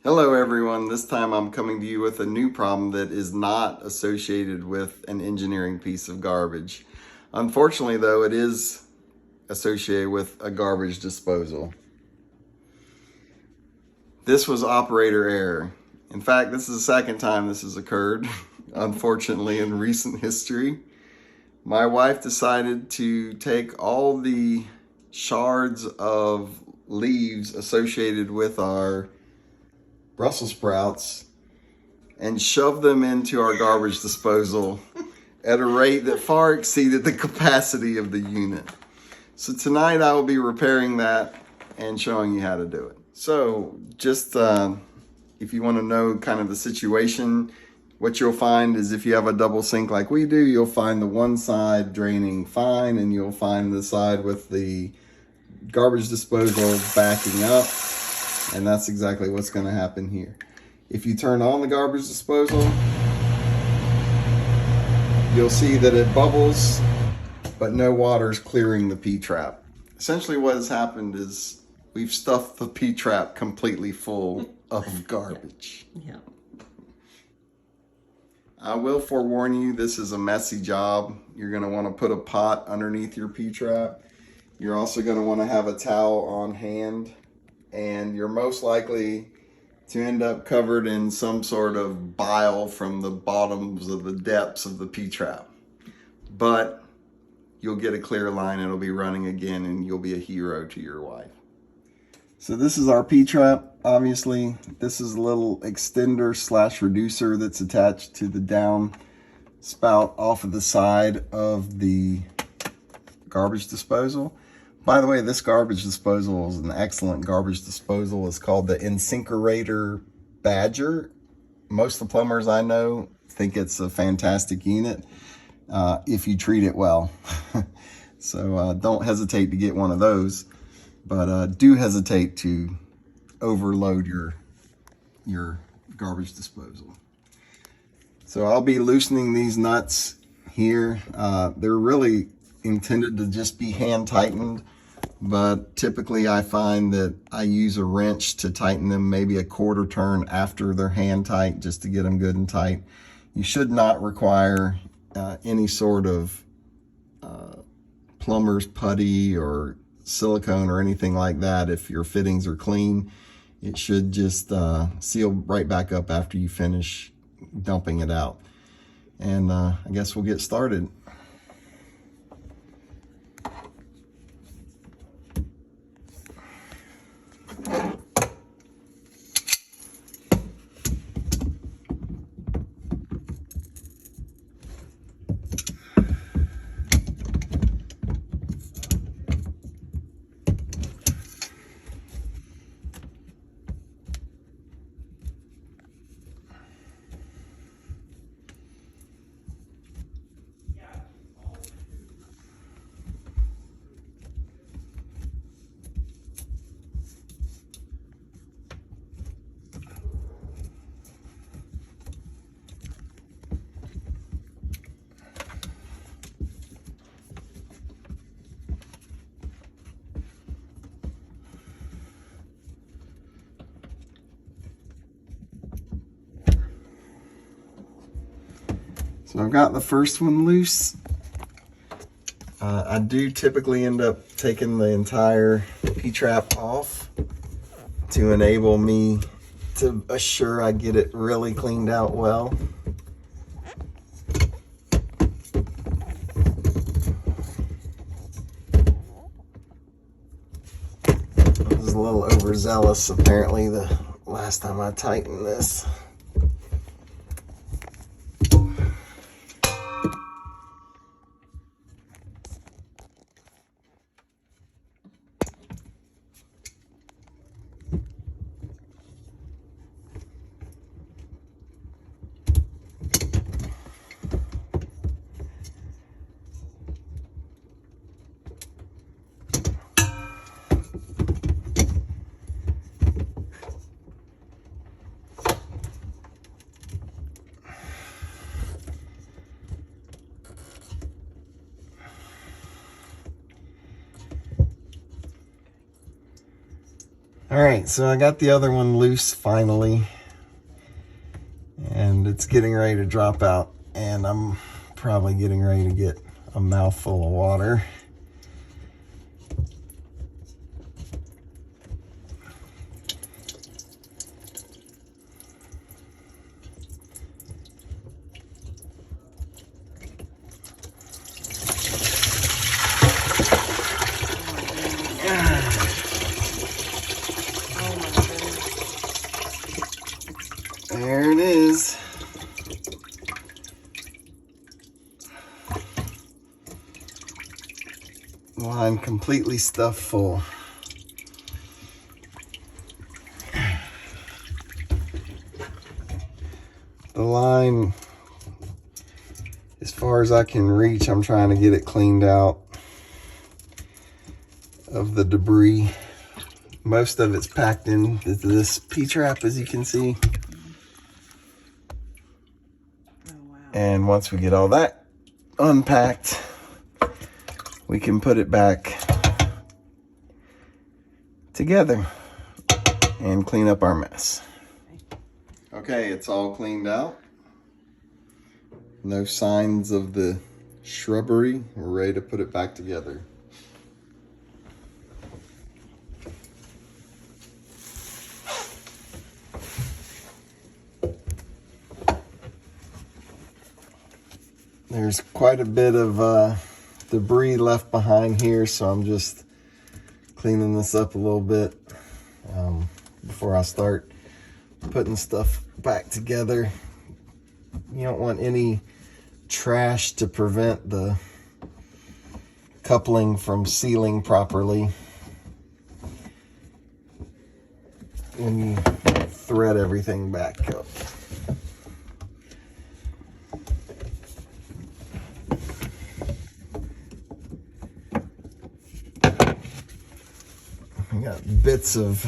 Hello everyone, this time I'm coming to you with a new problem that is not associated with an engineering piece of garbage. Unfortunately though, it is associated with a garbage disposal. This was operator error. In fact, this is the second time this has occurred, unfortunately, in recent history. My wife decided to take all the shards of leaves associated with our Brussels sprouts and shove them into our garbage disposal at a rate that far exceeded the capacity of the unit. So tonight I will be repairing that and showing you how to do it. So just if you want to know kind of the situation, what you'll find is if you have a double sink like we do, you'll find the one side draining fine and you'll find the side with the garbage disposal backing up. And that's exactly what's going to happen here. If you turn on the garbage disposal, you'll see that it bubbles, but no water is clearing the P-trap. Essentially what has happened is we've stuffed the P-trap completely full of garbage. Yeah. I will forewarn you, this is a messy job. You're going to want to put a pot underneath your P-trap. You're also going to want to have a towel on hand. And you're most likely to end up covered in some sort of bile from the bottoms of the depths of the P-trap. But you'll get a clear line, it'll be running again, and you'll be a hero to your wife. So this is our P-trap. Obviously, this is a little extender / reducer that's attached to the down spout off of the side of the garbage disposal. By the way, this garbage disposal is an excellent garbage disposal. It's called the InSinkErator Badger. Most of the plumbers I know think it's a fantastic unit if you treat it well. So don't hesitate to get one of those, but do hesitate to overload your garbage disposal. So I'll be loosening these nuts here. They're really intended to just be hand tightened. But typically I find that I use a wrench to tighten them maybe a quarter turn after they're hand tight just to get them good and tight. You should not require any sort of plumber's putty or silicone or anything like that. If your fittings are clean, it should just seal right back up after you finish dumping it out. And I guess we'll get started. So I've got the first one loose. I do typically end up taking the entire P-trap off to enable me to assure I get it really cleaned out well. I was a little overzealous apparently the last time I tightened this. All right, so I got the other one loose finally, and it's getting ready to drop out, and I'm probably getting ready to get a mouthful of water. There it is. Line completely stuffed full. The line, as far as I can reach, I'm trying to get it cleaned out of the debris. Most of it's packed in this P-trap, as you can see. And once we get all that unpacked, we can put it back together and clean up our mess. Okay, it's all cleaned out. No signs of the shrubbery. We're ready to put it back together. There's quite a bit of debris left behind here, so I'm just cleaning this up a little bit before I start putting stuff back together. You don't want any trash to prevent the coupling from sealing properly when you thread everything back up. I got bits of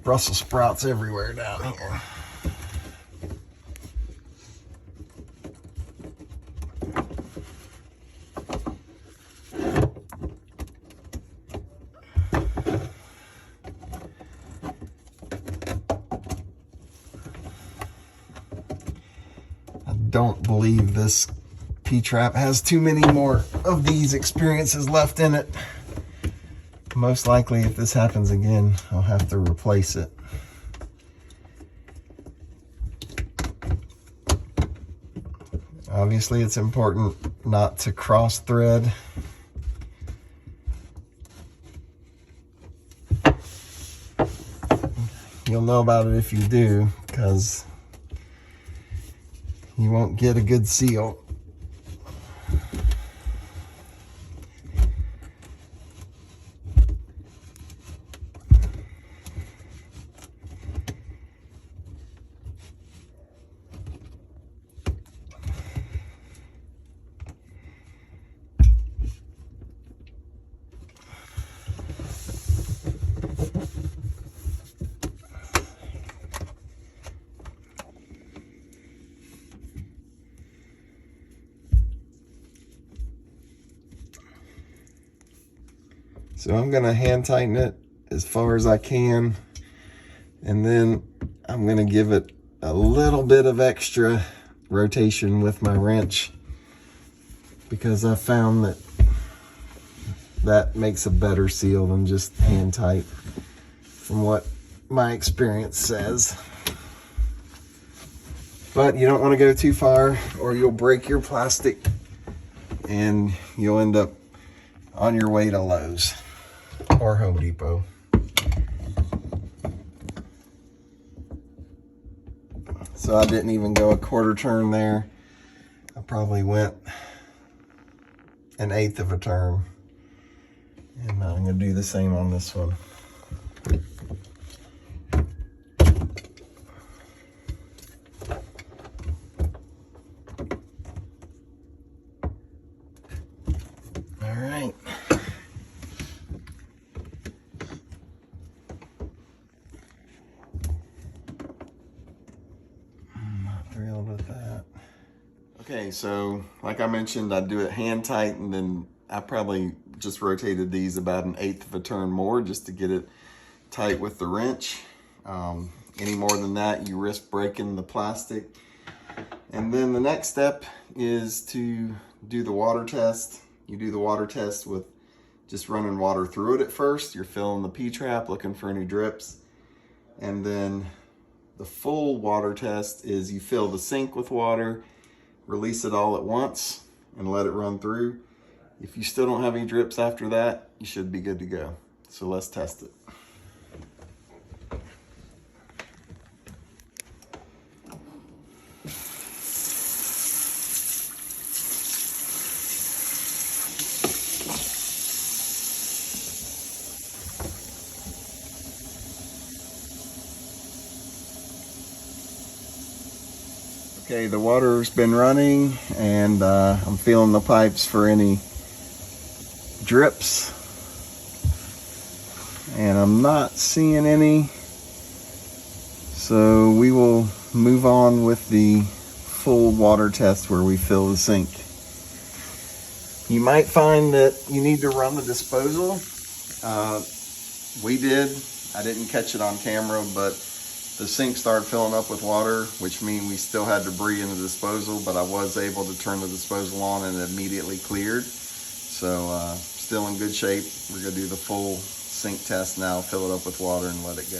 Brussels sprouts everywhere down here. I don't believe this P-trap has too many more of these experiences left in it. Most likely, if this happens again, I'll have to replace it. Obviously, it's important not to cross thread. You'll know about it if you do, because you won't get a good seal. So I'm gonna hand tighten it as far as I can, and then I'm gonna give it a little bit of extra rotation with my wrench, because I found that that makes a better seal than just hand tight, from what my experience says. But you don't want to go too far or you'll break your plastic and you'll end up on your way to Lowe's or Home Depot. So I didn't even go a quarter turn there. I probably went 1/8 of a turn. And I'm going to do the same on this one. All right. I'm not thrilled with that. Okay, so like I mentioned, I do it hand tight, and then I probably just rotated these about 1/8 of a turn more just to get it tight with the wrench. Any more than that, you risk breaking the plastic. And then the next step is to do the water test. You do the water test with just running water through it at first. You're filling the P-trap, looking for any drips. And then the full water test is you fill the sink with water, release it all at once, and let it run through. If you still don't have any drips after that, you should be good to go. So let's test it. Okay, the water's been running, and I'm feeling the pipes for any drips, and I'm not seeing any. So we will move on with the full water test where we fill the sink. You might find that you need to run the disposal. We did. I didn't catch it on camera, but the sink started filling up with water, which means we still had debris in the disposal, but I was able to turn the disposal on and it immediately cleared. So still in good shape. We're gonna do the full sink test now, fill it up with water and let it go.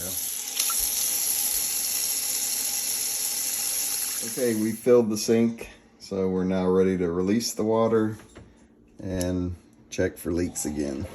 Okay, we filled the sink, so we're now ready to release the water and check for leaks again.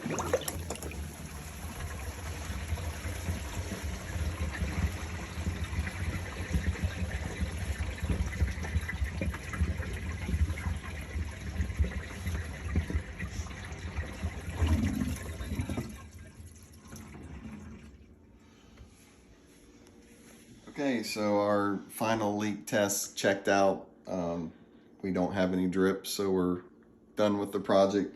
Okay, so our final leak test checked out. We don't have any drips, so we're done with the project.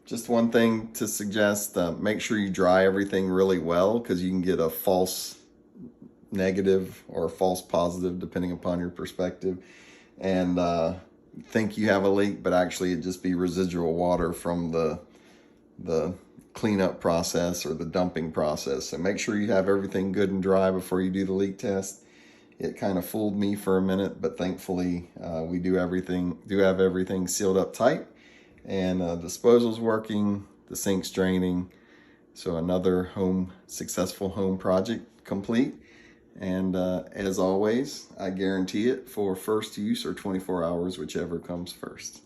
Just one thing to suggest, make sure you dry everything really well, because you can get a false negative or a false positive depending upon your perspective, and think you have a leak, but actually it just be residual water from the cleanup process or the dumping process. So make sure you have everything good and dry before you do the leak test. It kind of fooled me for a minute, but thankfully we do have everything sealed up tight, and disposal's working, the sink's draining. So another successful home project complete. And as always, I guarantee it for first use or 24 hours, whichever comes first.